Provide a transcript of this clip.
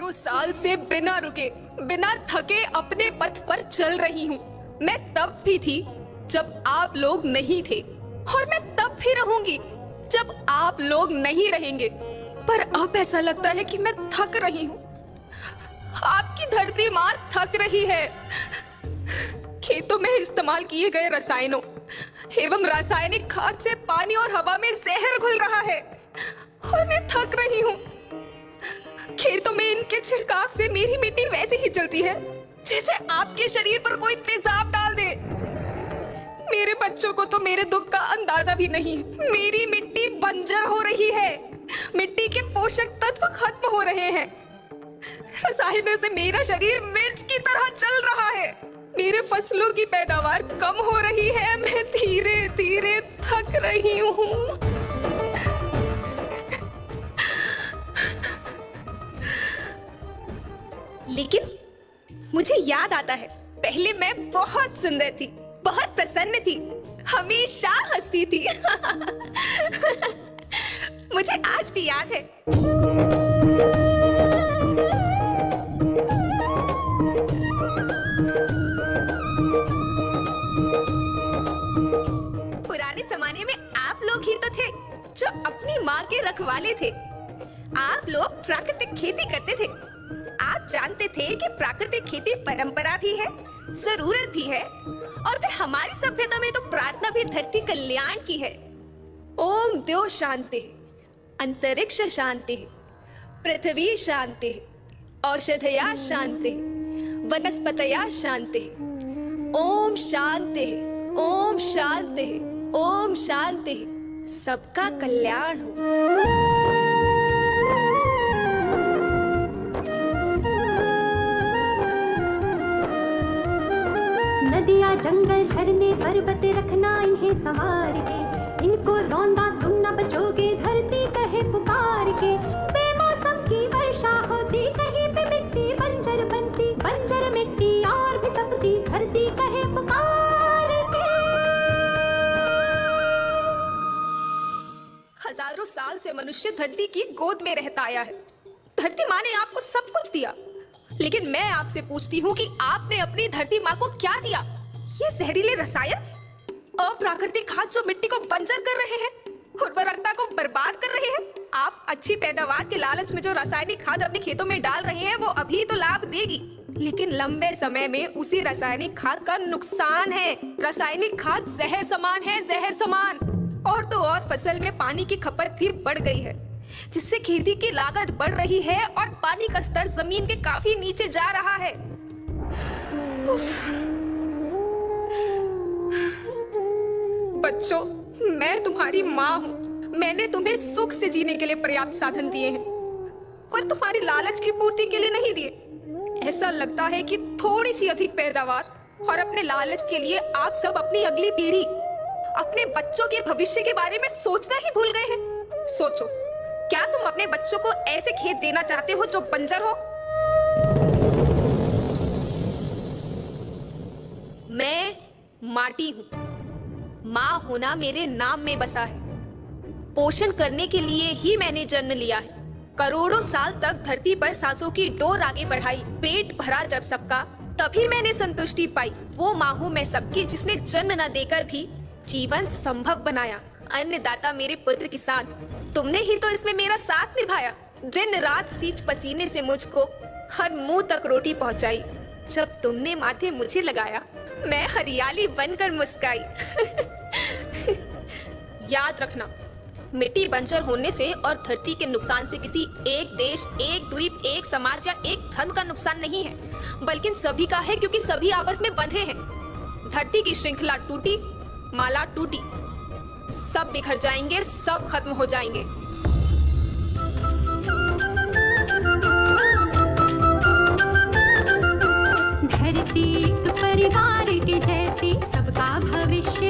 हजारों साल से बिना रुके, बिना थके अपने पथ पर चल रही हूँ। मैं तब भी थी जब आप लोग नहीं थे, और मैं तब भी रहूंगी जब आप लोग नहीं रहेंगे। पर अब ऐसा लगता है कि मैं थक रही हूँ। आपकी धरती माँ थक रही है। खेतों में इस्तेमाल किए गए रसायनों एवं रासायनिक खाद से पानी और हवा में जहर घुल रहा है, और मैं थक रही हूँ। खेतों में इनके छिड़काव से मेरी मिट्टी वैसे ही चलती है जैसे आपके शरीर पर कोई तेजाब डाल दे। मेरे बच्चों को तो मेरे दुख का अंदाजा भी नहीं। मेरी मिट्टी बंजर हो रही है, मिट्टी के पोषक तत्व खत्म हो रहे हैं। रसायनों से मेरा शरीर मिर्च की तरह चल रहा है। मेरे फसलों की पैदावार कम हो रही है। मैं धीरे धीरे थक रही हूँ। लेकिन मुझे याद आता है, पहले मैं बहुत सुंदर थी, बहुत प्रसन्न थी, हमेशा हंसती थी। मुझे आज भी याद है। पुराने जमाने में आप लोग ही तो थे जो अपनी माँ के रखवाले थे। आप लोग प्राकृतिक खेती करते थे। आप जानते थे कि प्राकृतिक खेती परंपरा भी है, जरूरत भी है, और फिर हमारी सभ्यता में तो प्रार्थना भी धरती कल्याण की है। ओम द्यो शांति, अंतरिक्ष शांति, पृथ्वी शांति, औषधया शांति, वनस्पतया शांति। ओम शांति, ओम शांति, ओम शांति। सबका कल्याण हो। नदियाँ जंगल झरने पर्वत रखना इन्हें संवार के, इनको रौंदा तुम न बचोगे धरती कहे पुकार के। बेमौसम की वर्षा होती, कहीं पे मिट्टी बंजर बनती, बंजर मिट्टी और भी तपती, धरती कहे पुकार के। हजारों साल से मनुष्य धरती की गोद में रहता आया है। धरती माँ ने आपको सब कुछ दिया, लेकिन मैं आपसे पूछती हूँ कि आपने अपनी धरती माँ को क्या दिया? ये जहरीले रसायन, अप्राकृतिक खाद जो मिट्टी को बंजर कर रहे हैं, उर्वरकता को बर्बाद कर रहे हैं। आप अच्छी पैदावार के लालच में जो रासायनिक खाद अपने खेतों में डाल रहे हैं वो अभी तो लाभ देगी, लेकिन लंबे समय में उसी रासायनिक खाद का नुकसान है। रासायनिक खाद जहर समान है, जहर समान। और तो और फसल में पानी की खपत फिर बढ़ गई है, जिससे खेती की लागत बढ़ रही है और पानी का स्तर जमीन के काफी नीचे जा रहा है। बच्चों, मैं तुम्हारी माँ हूँ। मैंने तुम्हें सुख से जीने के लिए पर्याप्त साधन दिए हैं, पर तुम्हारी लालच की पूर्ति के लिए नहीं दिए। ऐसा लगता है कि थोड़ी सी अधिक पैदावार और अपने लालच के लिए आप सब अपनी अगली पीढ़ी, अपने बच्चों के भविष्य के बारे में सोचना ही भूल गए हैं। सोचो, क्या तुम अपने बच्चों को ऐसे खेत देना चाहते हो जो बंजर हो? मैं माटी हूँ। माँ होना मेरे नाम में बसा है। पोषण करने के लिए ही मैंने जन्म लिया है। करोड़ों साल तक धरती पर सांसों की डोर आगे बढ़ाई। पेट भरा जब सबका, तभी मैंने संतुष्टि पाई। वो माँ हूँ मैं सबकी, जिसने जन्म न देकर भी जीवन संभव बनाया। अन्नदाता मेरे पुत्र किसान, तुमने ही तो इसमें मेरा साथ निभाया। दिन रात सींच पसीने से मुझको हर मुंह तक रोटी पहुंचाई। जब तुमने माथे मुझे लगाया, मैं हरियाली बनकर मुस्काई। याद रखना, मिट्टी बंजर होने से और धरती के नुकसान से किसी एक देश, एक द्वीप, एक समाज या एक धन का नुकसान नहीं है, बल्कि सभी का है, क्योंकि सभी आपस में बंधे हैं। धरती की श्रृंखला टूटी, माला टूटी, सब बिखर जाएंगे, सब खत्म हो जाएंगे। धरती एक परिवार के जैसी, सबका भविष्य